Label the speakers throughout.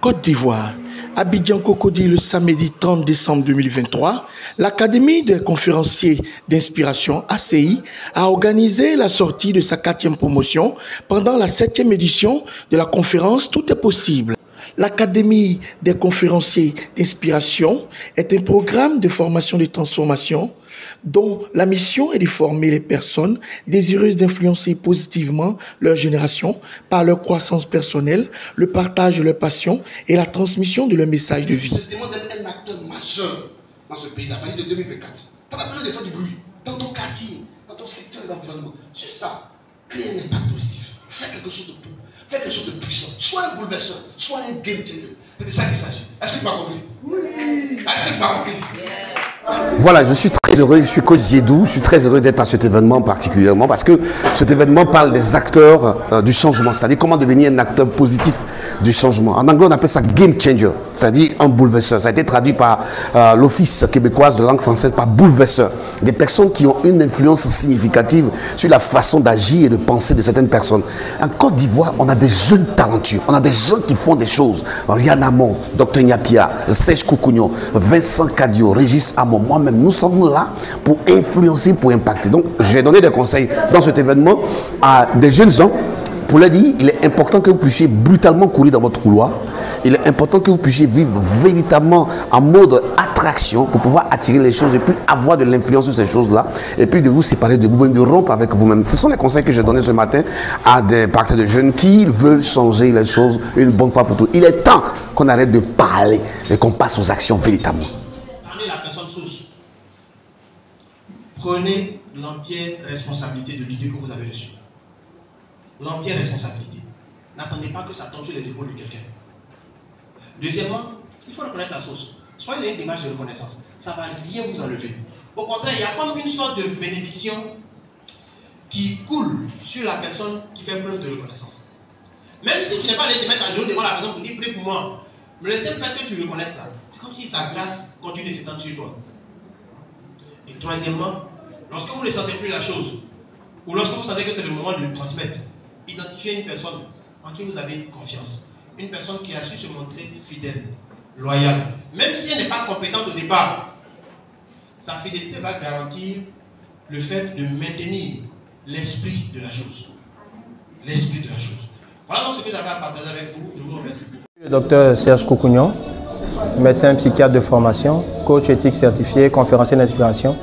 Speaker 1: Côte d'Ivoire, Abidjan Cocody le samedi 30 décembre 2023, l'Académie des conférenciers d'inspiration ACI a organisé la sortie de sa 4e promotion pendant la 7e édition de la conférence Tout est possible. L'Académie des conférenciers d'inspiration est un programme de formation et de transformation dont la mission est de former les personnes désireuses d'influencer positivement leur génération par leur croissance personnelle, le partage de leurs passions et la transmission de leur message de vie.
Speaker 2: Je demande d'être un acteur majeur dans ce pays-là, à partir de 2024. Tu n'as pas besoin de faire du bruit dans ton quartier, dans ton secteur d'environnement. C'est ça. Créer un impact positif. Fais quelque chose de beau. Fais quelque chose de puissant. Sois un bouleverseur. Sois un game changer. C'est de ça qu'il s'agit. Est-ce que tu m'as compris? Oui. Est-ce que tu m'as compris?
Speaker 3: Voilà, je suis très heureux, je suis coach Zédou, je suis très heureux d'être à cet événement particulièrement parce que cet événement parle des acteurs du changement, c'est-à-dire comment devenir un acteur positif du changement. En anglais, on appelle ça game changer, c'est-à-dire un bouleverseur. Ça a été traduit par l'Office québécoise de langue française par bouleverseur. Des personnes qui ont une influence significative sur la façon d'agir et de penser de certaines personnes. En Côte d'Ivoire, on a des jeunes talentueux, on a des gens qui font des choses. Rian Amon, Dr Nyapia, Serge Koukouignon, Vincent Cadio, Régis Amon, moi-même, nous sommes là pour influencer, pour impacter. Donc, j'ai donné des conseils dans cet événement à des jeunes gens pour leur dire, il est important que vous puissiez brutalement courir dans votre couloir. Il est important que vous puissiez vivre véritablement en mode attraction pour pouvoir attirer les choses et puis avoir de l'influence sur ces choses-là. Et puis de vous séparer de vous-même, de rompre avec vous-même. Ce sont les conseils que j'ai donnés ce matin à des partenaires de jeunes qui veulent changer les choses une bonne fois pour toutes. Il est temps qu'on arrête de parler et qu'on passe aux actions véritablement.
Speaker 2: Prenez l'entière responsabilité de l'idée que vous avez reçue. L'entière responsabilité. N'attendez pas que ça tombe sur les épaules de quelqu'un. Deuxièmement, il faut reconnaître la source. Soyez une démarche de reconnaissance. Ça ne va rien vous enlever. Au contraire, il y a comme une sorte de bénédiction qui coule sur la personne qui fait preuve de reconnaissance. Même si tu n'es pas allé te mettre à genoux devant la personne pour dire prie pour moi, mais le seul fait que tu reconnaisses là, c'est comme si sa grâce continue de s'étendre sur toi. Et troisièmement, lorsque vous ne sentez plus la chose, ou lorsque vous sentez que c'est le moment de transmettre, identifiez une personne en qui vous avez confiance. Une personne qui a su se montrer fidèle, loyale. Même si elle n'est pas compétente au départ, sa fidélité va garantir le fait de maintenir l'esprit de la chose. L'esprit de la chose. Voilà donc ce que j'avais à partager avec vous. Je vous remercie.
Speaker 4: Le docteur Serge Koukouignon, médecin psychiatre de formation, coach éthique certifié, conférencier d'inspiration,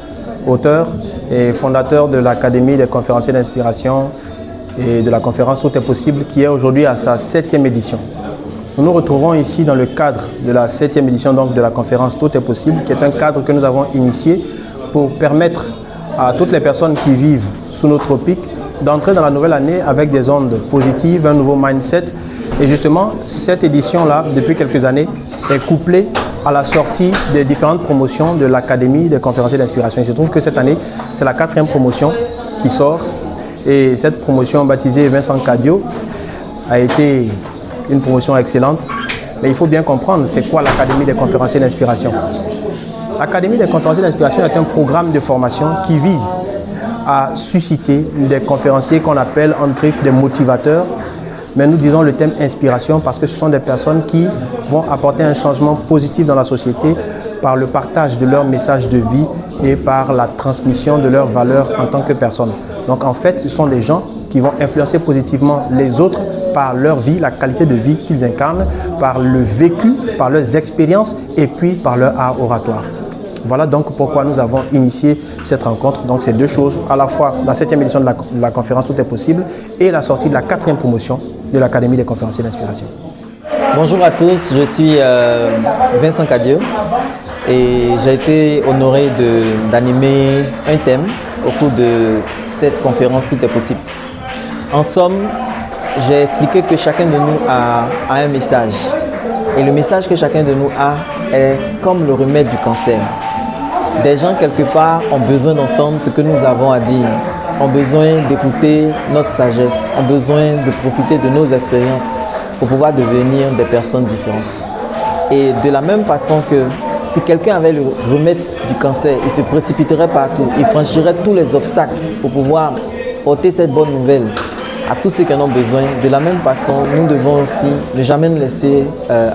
Speaker 4: auteur et fondateur de l'Académie des conférenciers d'inspiration et de la conférence Tout est possible qui est aujourd'hui à sa 7e édition. Nous nous retrouvons ici dans le cadre de la 7e édition donc, de la conférence Tout est possible qui est un cadre que nous avons initié pour permettre à toutes les personnes qui vivent sous nos tropiques d'entrer dans la nouvelle année avec des ondes positives, un nouveau mindset. Et justement, cette édition-là, depuis quelques années, est couplée à la sortie des différentes promotions de l'Académie des conférenciers d'inspiration. Il se trouve que cette année, c'est la 4e promotion qui sort. Et cette promotion baptisée Vincent Cadio a été une promotion excellente. Mais il faut bien comprendre, c'est quoi l'Académie des conférenciers d'inspiration? L'Académie des conférenciers d'inspiration est un programme de formation qui vise à susciter des conférenciers qu'on appelle en griffe des motivateurs. Mais nous disons le thème inspiration parce que ce sont des personnes qui vont apporter un changement positif dans la société par le partage de leur message de vie et par la transmission de leurs valeurs en tant que personne. Donc en fait, ce sont des gens qui vont influencer positivement les autres par leur vie, la qualité de vie qu'ils incarnent, par le vécu, par leurs expériences et puis par leur art oratoire. Voilà donc pourquoi nous avons initié cette rencontre. Donc c'est deux choses, à la fois la 7e édition de la conférence Tout est possible et la sortie de la 4e promotion de l'Académie des conférenciers d'inspiration.
Speaker 5: Bonjour à tous, je suis Vincent Cadio et j'ai été honoré d'animer un thème au cours de cette conférence Tout est possible. En somme, j'ai expliqué que chacun de nous a un message et le message que chacun de nous a est comme le remède du cancer. Des gens quelque part ont besoin d'entendre ce que nous avons à dire, ont besoin d'écouter notre sagesse, ont besoin de profiter de nos expériences pour pouvoir devenir des personnes différentes. Et de la même façon que si quelqu'un avait le remède du cancer, il se précipiterait partout, il franchirait tous les obstacles pour pouvoir porter cette bonne nouvelle à tous ceux qui en ont besoin. De la même façon, nous devons aussi ne jamais nous laisser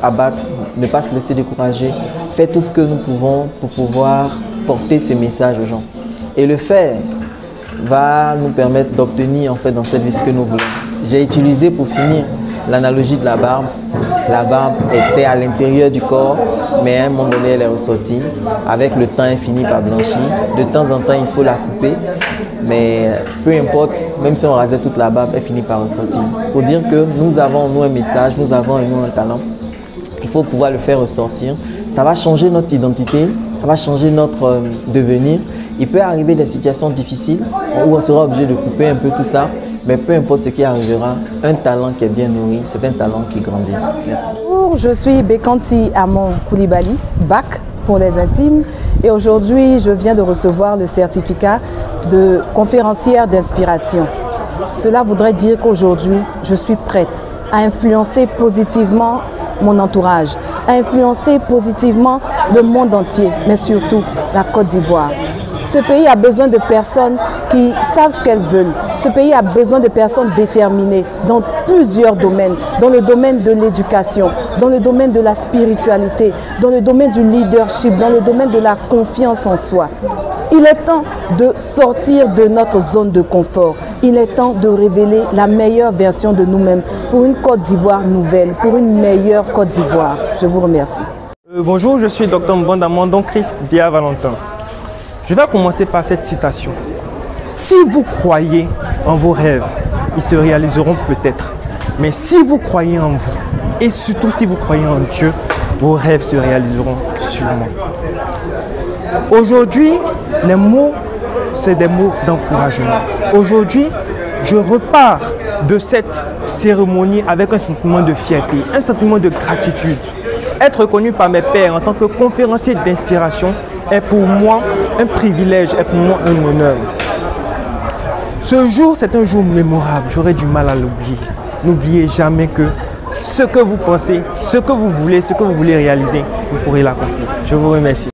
Speaker 5: abattre, ne pas se laisser décourager, faire tout ce que nous pouvons pour pouvoir porter ce message aux gens. Et le faire va nous permettre d'obtenir en fait dans cette vie ce que nous voulons. J'ai utilisé pour finir l'analogie de la barbe. La barbe était à l'intérieur du corps, mais à un moment donné, elle est ressortie. Avec le temps, elle finit par blanchir. De temps en temps, il faut la couper, mais peu importe, même si on rasait toute la barbe, elle finit par ressortir. Pour dire que nous avons en nous un message, nous avons en nous un talent. Il faut pouvoir le faire ressortir. Ça va changer notre identité, ça va changer notre devenir. Il peut arriver des situations difficiles où on sera obligé de couper un peu tout ça. Mais peu importe ce qui arrivera, un talent qui est bien nourri, c'est un talent qui grandit. Merci.
Speaker 6: Bonjour, je suis Bekanti Amon Koulibaly, BAC pour les intimes. Et aujourd'hui, je viens de recevoir le certificat de conférencière d'inspiration. Cela voudrait dire qu'aujourd'hui, je suis prête à influencer positivement mon entourage, à influencer positivement le monde entier, mais surtout la Côte d'Ivoire. Ce pays a besoin de personnes qui savent ce qu'elles veulent. Ce pays a besoin de personnes déterminées dans plusieurs domaines. Dans le domaine de l'éducation, dans le domaine de la spiritualité, dans le domaine du leadership, dans le domaine de la confiance en soi. Il est temps de sortir de notre zone de confort. Il est temps de révéler la meilleure version de nous-mêmes pour une Côte d'Ivoire nouvelle, pour une meilleure Côte d'Ivoire. Je vous remercie.
Speaker 7: Bonjour, je suis Dr Mbondamondon Christ Dia Valentin. Je vais commencer par cette citation. Si vous croyez en vos rêves, ils se réaliseront peut-être. Mais si vous croyez en vous, et surtout si vous croyez en Dieu, vos rêves se réaliseront sûrement. Aujourd'hui, les mots, c'est des mots d'encouragement. Aujourd'hui, je repars de cette cérémonie avec un sentiment de fierté, un sentiment de gratitude. Être reconnu par mes pairs en tant que conférencier d'inspiration est pour moi un privilège, est pour moi un honneur. Ce jour, c'est un jour mémorable, j'aurais du mal à l'oublier. N'oubliez jamais que ce que vous pensez, ce que vous voulez réaliser, vous pourrez l'accomplir. Je vous remercie.